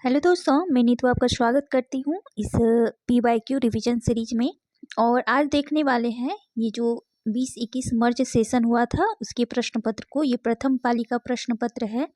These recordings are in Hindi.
हेलो दोस्तों, मैं नीतू आपका स्वागत करती हूँ इस PYQ रिवीजन सीरीज में। और आज देखने वाले हैं ये जो 20-21 मर्ज सेशन हुआ था उसके प्रश्न पत्र को। ये प्रथम पाली का प्रश्न पत्र है।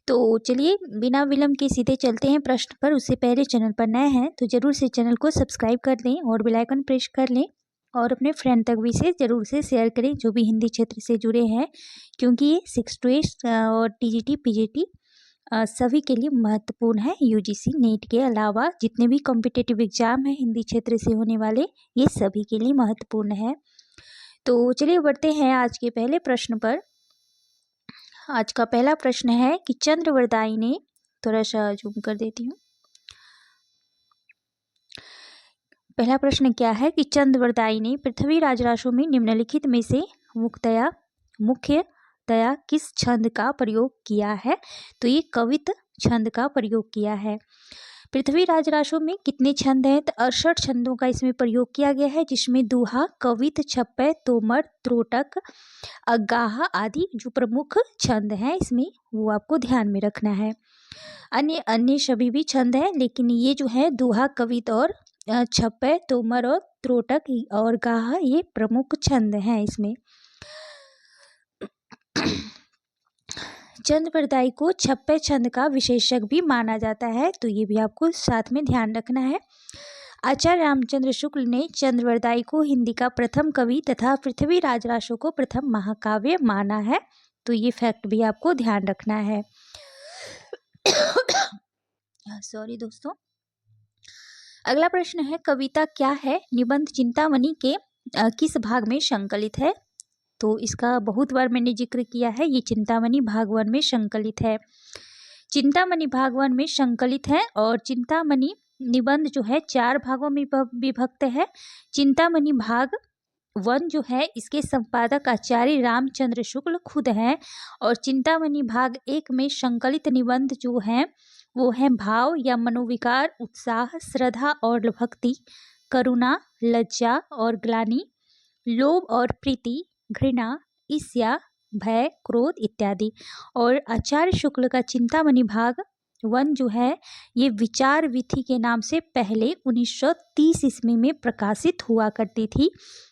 तो चलिए बिना विलंब के सीधे चलते हैं प्रश्न पर। उससे पहले चैनल पर नए हैं तो ज़रूर से चैनल को सब्सक्राइब कर लें और बेल आइकन प्रेस कर लें और अपने फ्रेंड तक भी से ज़रूर से शेयर करें जो भी हिंदी क्षेत्र से जुड़े हैं, क्योंकि ये 6 to 8 और TGT PGT सभी के लिए महत्वपूर्ण है। UGC नेट के अलावा जितने भी कॉम्पिटिटिव एग्जाम हैं हिंदी क्षेत्र से होने वाले, ये सभी के लिए महत्वपूर्ण है। तो चलिए बढ़ते हैं आज के पहले प्रश्न पर। आज का पहला प्रश्न है कि चंद्रवरदाई ने, थोड़ा सा जूम कर देती हूँ। पहला प्रश्न क्या है कि चंद्रवरदाई ने पृथ्वीराज रासो में निम्नलिखित में से मुख्यतया किस छंद का प्रयोग किया है। तो ये कवित छंद का प्रयोग किया है। पृथ्वीराज रासो में कितने छंद हैं? तो 68 छंदों का इसमें प्रयोग किया गया है, जिसमें दोहा, कवित, छप्पय, तोमर, त्रोटक, अगाहा आदि जो प्रमुख छंद हैं इसमें वो आपको ध्यान में रखना है। अन्य सभी भी छंद हैं, लेकिन ये जो है दोहा, कवित और छप्पय, तोमर और त्रोटक और गाहा ये प्रमुख छंद हैं इसमें। चंद्रवरदाई को छप्पय छंद का विशेषज्ञ भी माना जाता है, तो ये भी आपको साथ में ध्यान रखना है। आचार्य रामचंद्र शुक्ल ने चंद्रवरदाई को हिंदी का प्रथम कवि तथा पृथ्वीराज रासो को प्रथम महाकाव्य माना है, तो ये फैक्ट भी आपको ध्यान रखना है। सॉरी दोस्तों। अगला प्रश्न है कविता क्या है? निबंध चिंतामणि के किस भाग में संकलित है? तो इसका बहुत बार मैंने जिक्र किया है, ये चिंतामणि भाग 1 में संकलित है। चिंतामणि भाग 1 में संकलित है और चिंतामणि निबंध जो है 4 भागों में विभक्त है। चिंतामणि भाग 1 जो है इसके संपादक आचार्य रामचंद्र शुक्ल खुद हैं और चिंतामणि भाग 1 में संकलित निबंध जो हैं वो है भाव या मनोविकार, उत्साह, श्रद्धा और भक्ति, करुणा, लज्जा और ग्लानि, लोभ और प्रीति, घृणा, ईर्ष्या, भय, क्रोध इत्यादि। और आचार्य शुक्ल का चिंतामणि भाग 1 जो है ये विचार विधि के नाम से पहले 1930 ईस्वी में प्रकाशित हुआ करती थी,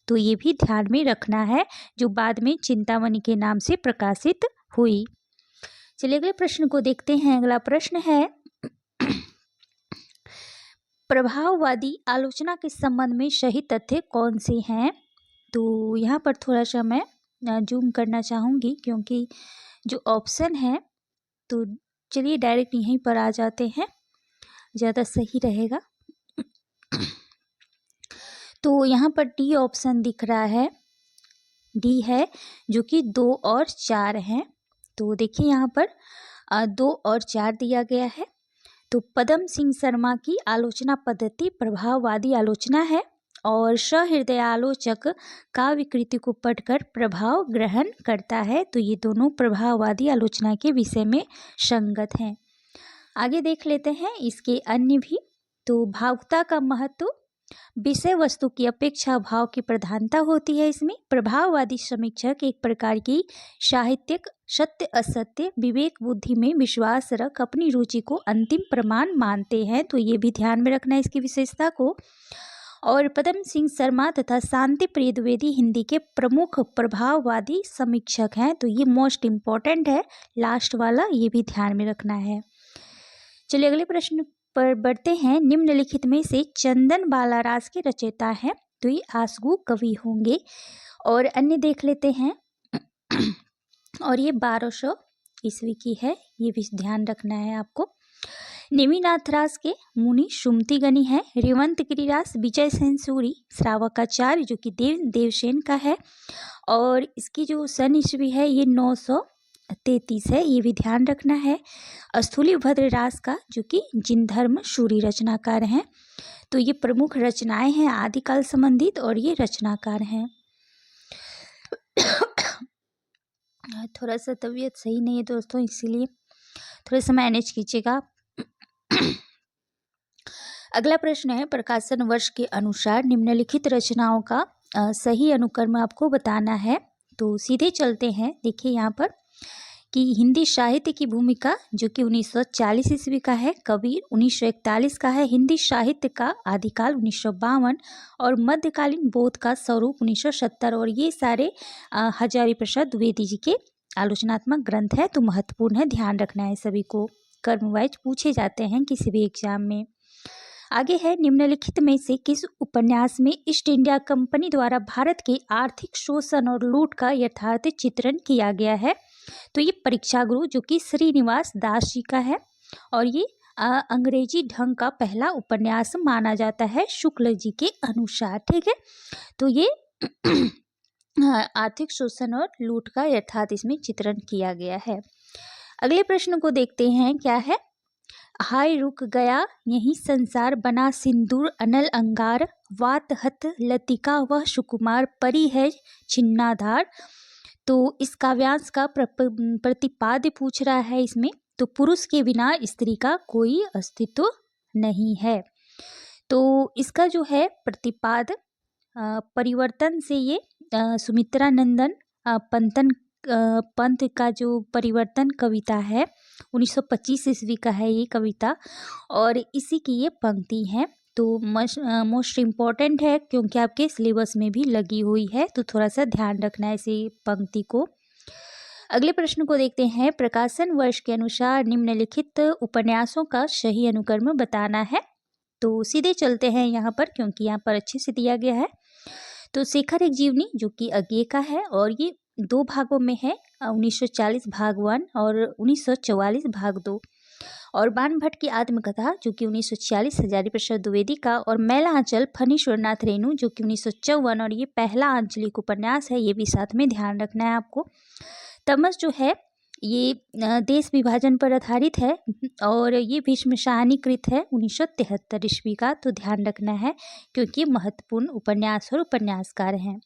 तो ये भी ध्यान में रखना है, जो बाद में चिंतामणि के नाम से प्रकाशित हुई। चलिए अगले प्रश्न को देखते हैं। अगला प्रश्न है प्रभाववादी आलोचना के संबंध में सही तथ्य कौन से हैं? तो यहाँ पर थोड़ा सा मैं जूम करना चाहूँगी, क्योंकि जो ऑप्शन है तो चलिए डायरेक्ट यहीं पर आ जाते हैं, ज़्यादा सही रहेगा। तो यहाँ पर डी ऑप्शन दिख रहा है, डी है, जो कि 2 और 4 हैं। तो देखिए यहाँ पर 2 और 4 दिया गया है। तो पदम सिंह शर्मा की आलोचना पद्धति प्रभाववादी आलोचना है और सहृदय आलोचक काव्य कृति को पढ़कर प्रभाव ग्रहण करता है, तो ये दोनों प्रभाववादी आलोचना के विषय में संगत हैं। आगे देख लेते हैं इसके अन्य भी। तो भावुकता का महत्व, विषय वस्तु की अपेक्षा भाव की प्रधानता होती है इसमें। प्रभाववादी समीक्षक एक प्रकार की साहित्यिक सत्य असत्य विवेक बुद्धि में विश्वास रख अपनी रुचि को अंतिम प्रमाण मानते हैं, तो ये भी ध्यान में रखना है इसकी विशेषता को। और पदम सिंह शर्मा तथा शांति प्रिय द्विवेदी हिंदी के प्रमुख प्रभाववादी समीक्षक हैं, तो ये मोस्ट इम्पॉर्टेंट है, लास्ट वाला ये भी ध्यान में रखना है। चलिए अगले प्रश्न पर बढ़ते हैं। निम्नलिखित में से चंदन बालारास के रचयिता हैं, तो ये आसगु कवि होंगे। और अन्य देख लेते हैं। और ये 1200 ईस्वी की है, ये भी ध्यान रखना है आपको। नेमिनाथ रास के मुनि सुमति गनी है। रेवंत गिरिरास विजय सेन सूरी श्रावकाचार्य जो कि देवसेन का है और इसकी जो सन ईस्वी है ये 933 है, ये भी ध्यान रखना है। स्थूली भद्र रास का जो कि जिनधर्म सूरी रचनाकार हैं, तो ये प्रमुख रचनाएं हैं आदिकाल संबंधित और ये रचनाकार हैं। थोड़ा सा तबीयत सही नहीं है दोस्तों, इसीलिए थोड़ा सा मैनेज कीजिएगा। अगला प्रश्न है प्रकाशन वर्ष के अनुसार निम्नलिखित रचनाओं का सही अनुक्रम आपको बताना है। तो सीधे चलते हैं। देखिए यहाँ पर कि हिंदी साहित्य की भूमिका जो कि 1940 ईस्वी का है, कबीर 1941 का है, हिंदी साहित्य का आदिकाल 1952 और मध्यकालीन बोध का स्वरूप 1970। और ये सारे हजारी प्रसाद द्विवेदी जी के आलोचनात्मक ग्रंथ है, तो महत्वपूर्ण है, ध्यान रखना है सभी को। कर्म वाइज पूछे जाते हैं किसी भी एग्जाम में। आगे है, निम्नलिखित में से किस उपन्यास में ईस्ट इंडिया कंपनी द्वारा भारत के आर्थिक शोषण और लूट का यथार्थ चित्रण किया गया है? तो ये परीक्षा गुरु जो कि श्रीनिवास दास जी का है और ये अंग्रेजी ढंग का पहला उपन्यास माना जाता है शुक्ल जी के अनुसार। ठीक है, तो ये आर्थिक शोषण और लूट का यथार्थ इसमें चित्रण किया गया है। अगले प्रश्न को देखते हैं, क्या है? हाय रुक गया यही संसार बना सिंदूर अनल अंगार, वात हत लतिका वह सुकुमार परी है छिन्नाधार। तो इस काव्यांश का प्रतिपाद्य पूछ रहा है इसमें, तो पुरुष के बिना स्त्री का कोई अस्तित्व नहीं है। तो इसका जो है प्रतिपाद परिवर्तन से ये सुमित्रा नंदन पंत का जो परिवर्तन कविता है 1925 ईस्वी का है ये कविता, और इसी की ये पंक्ति है। तो मोस्ट इम्पॉर्टेंट है क्योंकि आपके सिलेबस में भी लगी हुई है, तो थोड़ा सा ध्यान रखना है इसी पंक्ति को। अगले प्रश्न को देखते हैं, प्रकाशन वर्ष के अनुसार निम्नलिखित उपन्यासों का सही अनुक्रम बताना है। तो सीधे चलते हैं यहाँ पर क्योंकि यहाँ पर अच्छे से दिया गया है। तो शेखर एक जीवनी जो कि अज्ञे का है और ये 2 भागों में है, 1940 भाग 1 और 1944 भाग 2। और बाण भट्ट की आत्मकथा जो कि 1946 हजारी प्रसाद द्विवेदी का, और मैला आंचल फणीश्वरनाथ रेणु जो कि 1954 और ये पहला आंचलिक उपन्यास है, ये भी साथ में ध्यान रखना है आपको। तमस जो है ये देश विभाजन पर आधारित है और ये भीष्म शाहनीकृत है 1973 ईस्वी का, तो ध्यान रखना है क्योंकि महत्वपूर्ण उपन्यास और उपन्यासकार हैं।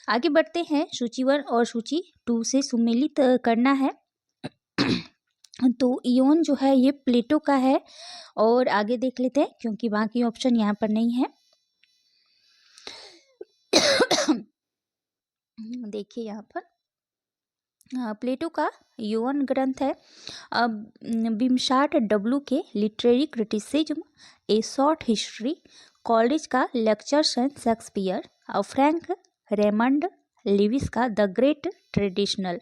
आगे बढ़ते हैं, सूची 1 और सूची 2 से सुमेलित करना है। तो इयोन जो है ये प्लेटो का है, और आगे देख लेते हैं क्योंकि बाकी ऑप्शन यहाँ पर नहीं है। देखिए यहाँ पर प्लेटो का यौवन ग्रंथ है। बिम्शार्ट डब्लू के लिटरेरी क्रिटिसिज्म, ए शॉर्ट हिस्ट्री, कॉलेज का लेक्चर्स एंड शेक्सपियर, और फ्रैंक रेमंड लेविस का द ग्रेट ट्रेडिशनल।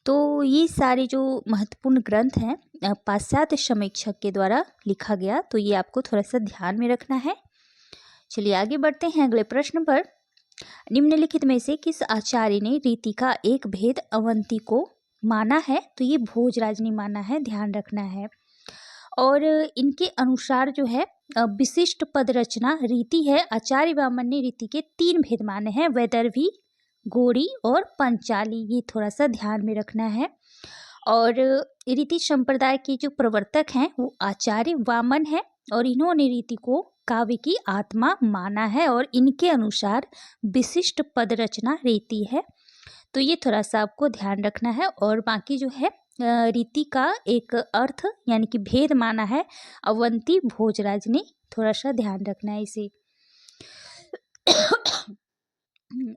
तो ये सारे जो महत्वपूर्ण ग्रंथ हैं पाश्चात्य समीक्षक के द्वारा लिखा गया, तो ये आपको थोड़ा सा ध्यान में रखना है। चलिए आगे बढ़ते हैं अगले प्रश्न पर। निम्नलिखित में से किस आचार्य ने रीति का एक भेद अवंती को माना है? तो ये भोजराज ने माना है, ध्यान रखना है। और इनके अनुसार जो है विशिष्ट पद रचना रीति है। आचार्य वामन ने रीति के 3 भेद माने हैं, वैदर्भी, गौड़ी और पंचाली, ये थोड़ा सा ध्यान में रखना है। और रीति संप्रदाय के जो प्रवर्तक हैं वो आचार्य वामन है और इन्होंने रीति को काव्य की आत्मा माना है और इनके अनुसार विशिष्ट पद रचना रीति है। तो ये थोड़ा सा आपको ध्यान रखना है। और बाकी जो है रीति का एक अर्थ यानी कि भेद माना है अवंती भोजराज ने, थोड़ा सा ध्यान रखना है इसे।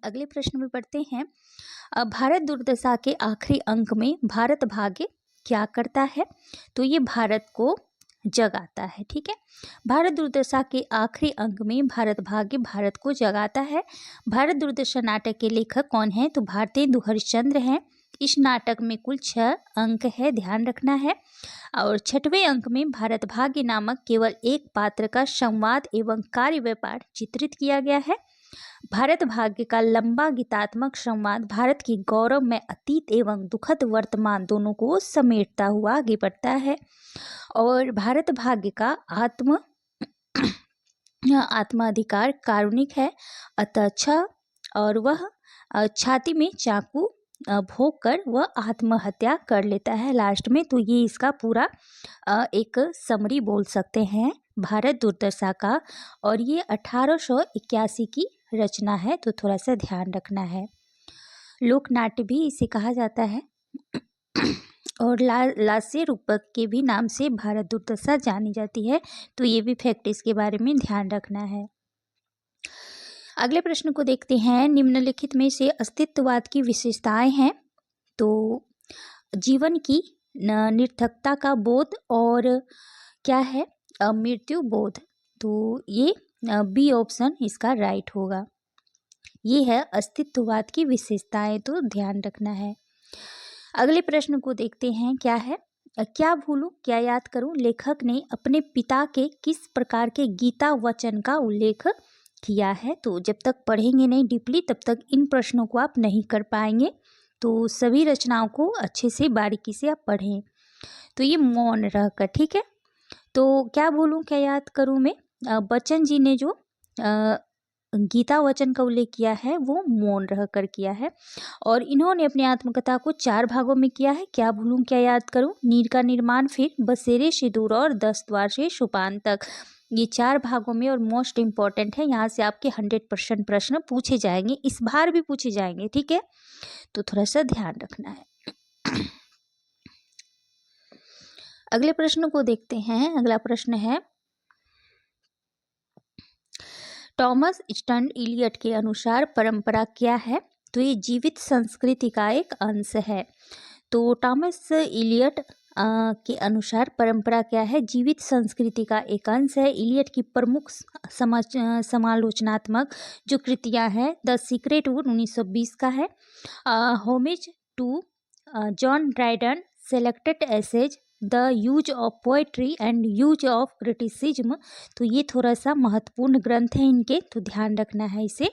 अगले प्रश्न में पढ़ते हैं, भारत दुर्दशा के आखिरी अंक में भारत भाग्य क्या करता है? तो ये भारत को जगाता है। ठीक है, भारत दुर्दशा के आखिरी अंक में भारत भाग्य भारत को जगाता है। भारत दुर्दशा नाटक के लेखक कौन है? तो भारतेंदु हरिश्चंद्र हैं। इस नाटक में कुल 6 अंक है, ध्यान रखना है। और 6वें अंक में भारत भाग्य नामक केवल एक पात्र का संवाद एवं कार्य व्यापार चित्रित किया गया है। भारत भाग्य का लंबा गीतात्मक संवाद भारत की गौरव में अतीत एवं दुखद वर्तमान दोनों को समेटता हुआ आगे बढ़ता है। और भारत भाग्य का आत्माधिकार कारुणिक है, अतः अच्छा, और वह छाती में चाकू भोंक कर वह आत्महत्या कर लेता है लास्ट में। तो ये इसका पूरा एक समरी बोल सकते हैं भारत दुर्दशा का, और ये 1881 की रचना है, तो थोड़ा सा ध्यान रखना है। लोकनाट्य भी इसे कहा जाता है और लास्य रूपक के भी नाम से भारत दुर्दशा जानी जाती है, तो ये भी फैक्ट इसके बारे में ध्यान रखना है। अगले प्रश्न को देखते हैं, निम्नलिखित में से अस्तित्ववाद की विशेषताएं हैं। तो जीवन की निर्थकता का बोध और क्या है, मृत्यु बोध। तो ये बी ऑप्शन इसका राइट होगा। ये है अस्तित्ववाद की विशेषताएं, तो ध्यान रखना है। अगले प्रश्न को देखते हैं, क्या है, क्या भूलूं क्या याद करूं, लेखक ने अपने पिता के किस प्रकार के गीता वचन का उल्लेख किया है। तो जब तक पढ़ेंगे नहीं डीपली तब तक इन प्रश्नों को आप नहीं कर पाएंगे, तो सभी रचनाओं को अच्छे से बारीकी से आप पढ़ें। तो ये मौन रहकर, ठीक है। तो क्या भूलूं क्या याद करूं में बच्चन जी ने जो गीता वचन का उल्लेख किया है वो मौन रहकर किया है, और इन्होंने अपनी आत्मकथा को 4 भागों में किया है। क्या भूलूं क्या याद करूं, नीर का निर्माण, फिर बसेरे से दूर और 10 द्वार से सोपान तक। ये 4 भागों में और मोस्ट इम्पॉर्टेंट है, यहाँ से आपके 100% प्रश्न पूछे जाएंगे, इस बार भी पूछे जाएंगे, ठीक है। तो थोड़ा सा ध्यान रखना है। अगले प्रश्न को देखते हैं। अगला प्रश्न है, टॉमस स्टर्न इलियट के अनुसार परंपरा क्या है। तो ये जीवित संस्कृति का एक अंश है। तो टॉमस इलियट के अनुसार परंपरा क्या है, जीवित संस्कृति का एक अंश है। इलियट की प्रमुख समालोचनात्मक जो कृतियां हैं, द सीक्रेट वुड 1920 का है, homage to John Dryden, selected essays, the use of poetry and use of criticism. तो ये थोड़ा सा महत्वपूर्ण ग्रंथ है इनके, तो ध्यान रखना है इसे।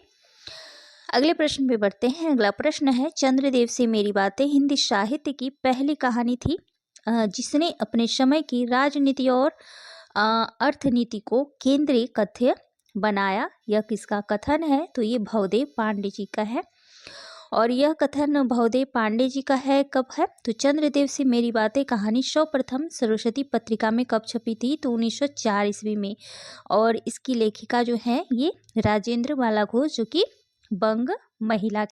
अगले प्रश्न पे बढ़ते हैं। अगला प्रश्न है, चंद्रदेव से मेरी बातें हिंदी साहित्य की पहली कहानी थी जिसने अपने समय की राजनीति और अर्थनीति को केंद्रीय कथ्य बनाया। यह किसका कथन है। तो ये भवदेव पांडे जी का है, और यह कथन भवदेव पांडे जी का है। कब है, तो चंद्रदेव से मेरी बातें कहानी सर्वप्रथम सरस्वती पत्रिका में कब छपी थी। तो 1904 ईस्वी में, और इसकी लेखिका जो है ये राजेंद्र बाला घोष, जो कि बंग महिला